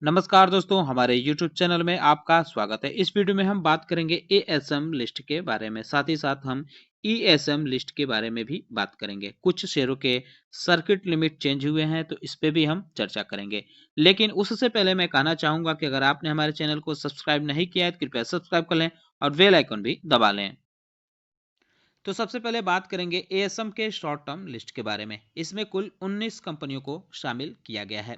नमस्कार दोस्तों, हमारे YouTube चैनल में आपका स्वागत है। इस वीडियो में हम बात करेंगे एएसएम लिस्ट के बारे में, साथ ही साथ हम ईएसएम लिस्ट के बारे में भी बात करेंगे। कुछ शेयरों के सर्किट लिमिट चेंज हुए हैं, तो इस पे भी हम चर्चा करेंगे। लेकिन उससे पहले मैं कहना चाहूंगा कि अगर आपने हमारे चैनल को सब्सक्राइब नहीं किया है तो कृपया सब्सक्राइब कर लें और बेल आइकन भी दबा लें। तो सबसे पहले बात करेंगे एएसएम के शॉर्ट टर्म लिस्ट के बारे में। इसमें कुल 19 कंपनियों को शामिल किया गया है।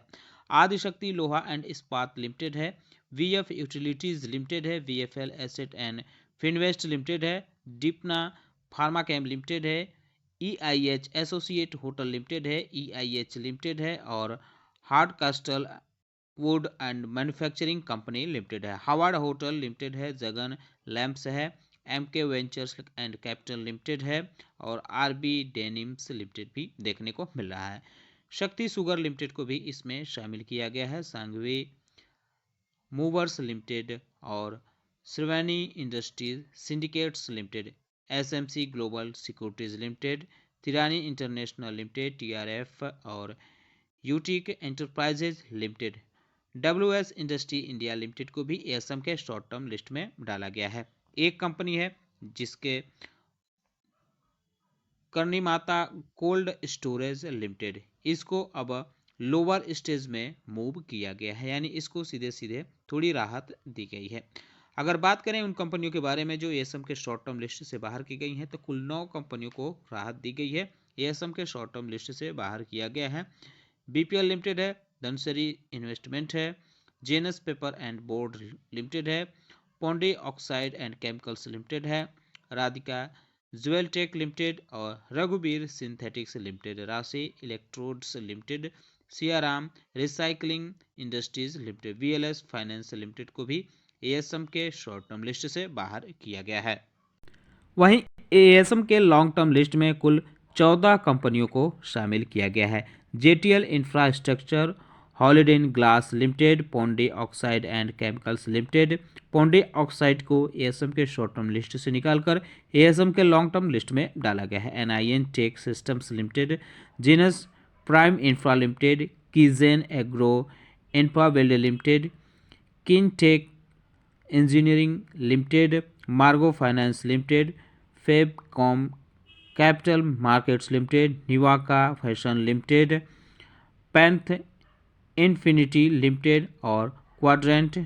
आदिशक्ति लोहा एंड इस्पात लिमिटेड है, वीएफ यूटिलिटीज लिमिटेड है, VFL asset and finvest limited है, डिपना फार्माकेम लिमिटेड है, ईआईएच एसोसिएट होटल लिमिटेड है, ईआईएच लिमिटेड है और Hardcastle Waud and manufacturing company limited है, हार्वर्ड होटल लिमिटेड है, जगन लैंप्स है, MK ventures and capital limited है और आरबी डेनिम्स लिमिटेड भी देखने को मिल रहा है। शक्ति शुगर लिमिटेड को भी इसमें शामिल किया गया है, सांघवी मूवर्स लिमिटेड और Shravani industries syndicates limited, SMC global securities limited, Tirani international limited TRF और Utique enterprises limited, WS industry India limited को भी एएसएम के शॉर्ट टर्म लिस्ट में डाला गया है। एक कंपनी है जिसके कर्णिमाता कोल्ड स्टोरेज लिमिटेड, इसको अब लोअर स्टेज में मूव किया गया है, यानी इसको सीधे सीधे थोड़ी राहत दी गई है। अगर बात करें उन कंपनियों के बारे में जो एएसएम के शॉर्ट टर्म लिस्ट से बाहर की गई हैं, तो कुल 9 कंपनियों को राहत दी गई है। एएसएम के शॉर्ट टर्म लिस्ट से बाहर किया गया है। बीपीएल लिमिटेड है, धनसरी इन्वेस्टमेंट है, Genus paper and board limited है, Pondy oxide and chemicals limited है, राधिका ज्वेलटेक लिमिटेड और Raghubir synthetics limited, Rashi electrodes limited, Siyaram recycling industries limited, VLS finance limited को भी एएसएम के शॉर्ट टर्म लिस्ट से बाहर किया गया है। वहीं एएसएम के लॉन्ग टर्म लिस्ट में कुल 14 कंपनियों को शामिल किया गया है। JTL infrastructure, Haldyn glass limited, Pondy oxide and chemicals limited, Pondy oxide को एएसएम के शॉर्ट टर्म लिस्ट से निकालकर एएसएम के लॉन्ग टर्म लिस्ट में डाला गया है। NIN tech systems limited, Genus prime infra limited, कीजेन agro infraweld limited, Kintech engineering limited, Margo finance limited, Fabcom capital markets limited, Nivaka fashion limited, Panth infinity limited और quadrant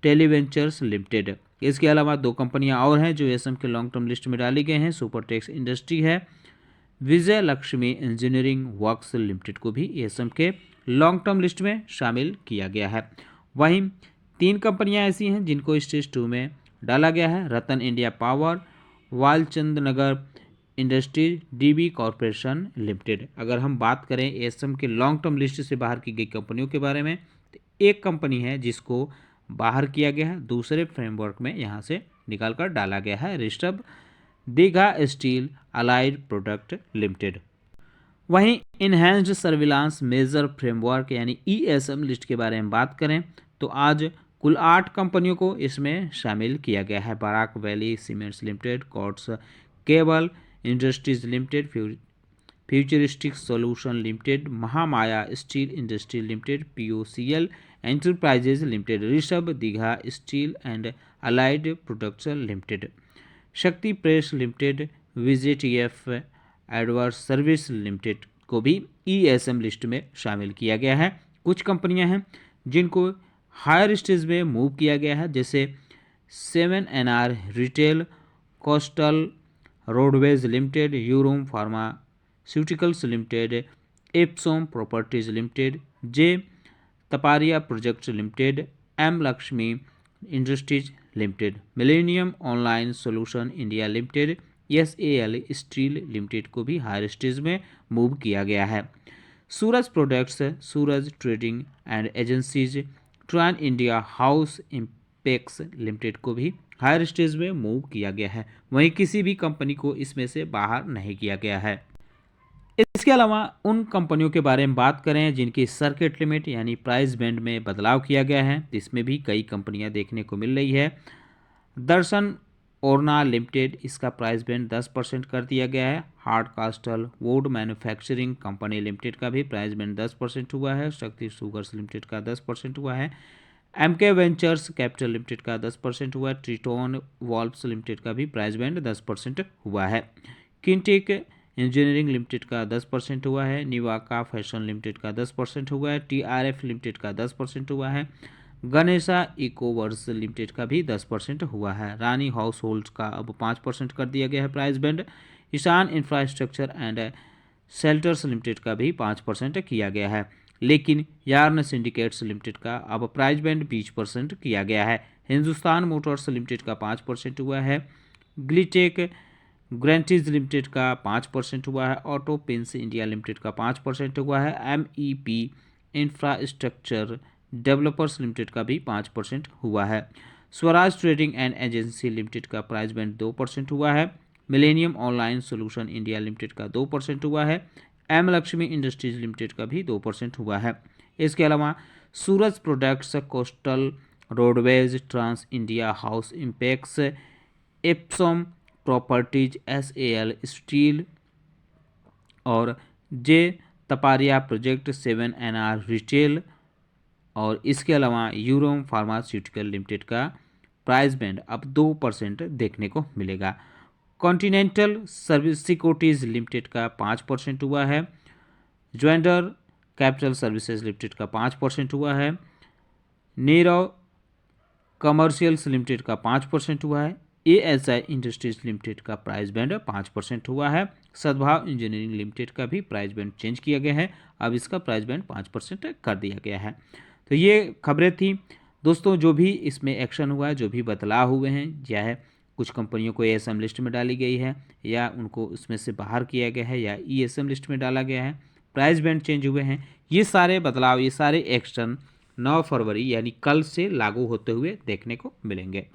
televentures limited. इसके अलावा 2 कंपनियां और हैं जो एएसएम के लॉन्ग टर्म लिस्ट में डाली गई हैं। सुपरटेक्स इंडस्ट्री है, विजय लक्ष्मी इंजीनियरिंग वर्क्स लिमिटेड को भी एएसएम के लॉन्ग टर्म लिस्ट में शामिल किया गया है। वहीं 3 कंपनियां ऐसी हैं जिनको स्टेज 2 में डाला गया है, रतन इंडिया पावर, वालचंद नगर इंडस्ट्री, डीबी कॉरपोरेशन लिमिटेड। अगर हम बात करें एएसएम के लॉन्ग टर्म लिस्ट से बाहर की गई कंपनियों के बारे में, तो एक कंपनी है जिसको बाहर किया गया है, दूसरे फ्रेमवर्क में यहाँ से निकालकर डाला गया है, Rishabh Digha steel allied product limited. वहीं इनहेंस्ड सर्विलांस मेजर फ्रेमवर्क यानी ईएसएम लिस्ट के बारे में बात करें तो आज कुल 8 कंपनियों को इसमें शामिल किया गया है। Barak valley cements limited, cords cable industries limited, futuristic solution limited, Mahamaya steel industry limited, POCL enterprises limited, Rishabh Digha steel and allied products limited, Shakti press limited, VJTF एडवर्स सर्विस लिमिटेड को भी ईएसएम लिस्ट में शामिल किया गया है। कुछ कंपनियां हैं जिनको हायर स्टेज में मूव किया गया है, जैसे 7NR retail, coastal roadways limited, Eurom pharmaceuticals limited, Epsom properties limited, J Tapariya projects limited, M Lakshmi industries limited, millennium online solution India limited, SAL steel limited को भी हायर स्टेज में मूव किया गया है। Suraj products, Suraj trading and agencies, trans India house impex limited को भी higher stage में move किया गया है। वहीं किसी भी कंपनी को इसमें से बाहर नहीं किया गया है। इसके अलावा उन कंपनियों के बारे में बात करें जिनकी सर्किट लिमिट यानी प्राइस बैंड में बदलाव किया गया है, इसमें भी कई कंपनियां देखने को मिल रही है। दर्शन ओरना लिमिटेड, इसका प्राइस बैंड 10% कर दिया गया है। Hard कास्टल would manufacturing company limited का भी प्राइस बैंड 10% हुआ है। शक्ति शुगर्स लिमिटेड का 10% हुआ है। एमके वेंचर्स कैपिटल लिमिटेड का 10% हुआ है। ट्रिटोन वॉल्व्स लिमिटेड का भी प्राइस बैंड 10% हुआ है। किंटेक इंजीनियरिंग लिमिटेड का 10% हुआ है। निवाका फैशन लिमिटेड का 10% हुआ है। टीआरएफ लिमिटेड का 10% हुआ है। गणेशा इकोवर्स लिमिटेड का भी 10% हुआ है। रानी हाउस होल्ड का अब 5% कर दिया गया है price band. Ishan infrastructure and shelters limited का भी 5% किया गया है। लेकिन यार्न सिंडिकेट्स लिमिटेड का अब प्राइस बैंड 20% किया गया है। हिंदुस्तान मोटर्स लिमिटेड का 5% हुआ है। ग्लिटेक ग्रेंटीज लिमिटेड का 5% हुआ है। ऑटो पेंट्स इंडिया लिमिटेड का 5% हुआ है। एमईपी इंफ्रास्ट्रक्चर डेवलपर्स लिमिटेड का भी 5% हुआ है। Swaraj trading and agency limited का प्राइस बैंड 2% हुआ है। Millennium online solution India limited का 2% हुआ है। एम लक्ष्मी इंडस्ट्रीज लिमिटेड का भी 2% हुआ है। इसके अलावा Suraj products, coastal roadways, trans India house impex, Epsom properties, SAL steel और J Tapariya project, 7NR retail और इसके अलावा यूरोम फार्मास्यूटिकल लिमिटेड का प्राइस बैंड अब 2% देखने को मिलेगा। कॉन्टिनेंटल सर्विस सिक्योरिटीज लिमिटेड का 5% हुआ है। ज्वेंडर कैपिटल सर्विसेज लिमिटेड का 5% हुआ है। नीरव कमर्शियल्स लिमिटेड का 5% हुआ है। एएसआई इंडस्ट्रीज लिमिटेड का प्राइस बैंड 5% हुआ है। सद्भाव इंजीनियरिंग लिमिटेड का भी प्राइस बैंड चेंज किया गया है, अब इसका प्राइस बैंड 5% कर दिया गया है। तो ये खबरें थी दोस्तों, जो भी इसमें एक्शन हुआ है, जो भी बदलाव हुए हैं, या है कुछ कंपनियों को एएसएम लिस्ट में डाली गई है या उनको उसमें से बाहर किया गया है या ईएसएम लिस्ट में डाला गया है, प्राइस बैंड चेंज हुए हैं, ये सारे बदलाव, ये सारे एक्शन 9 फरवरी यानी कल से लागू होते हुए देखने को मिलेंगे।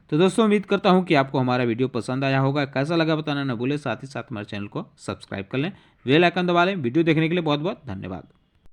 तो दोस्तों उम्मीद करता हूं कि आपको हमारा वीडियो पसंद आया होगा। कैसा लगा बताना न भूलें, साथ ही साथ हमारे चैनल को सब्सक्राइब कर लें, बेल आइकन दबा लें। वीडियो देखने के लिए बहुत बहुत धन्यवाद।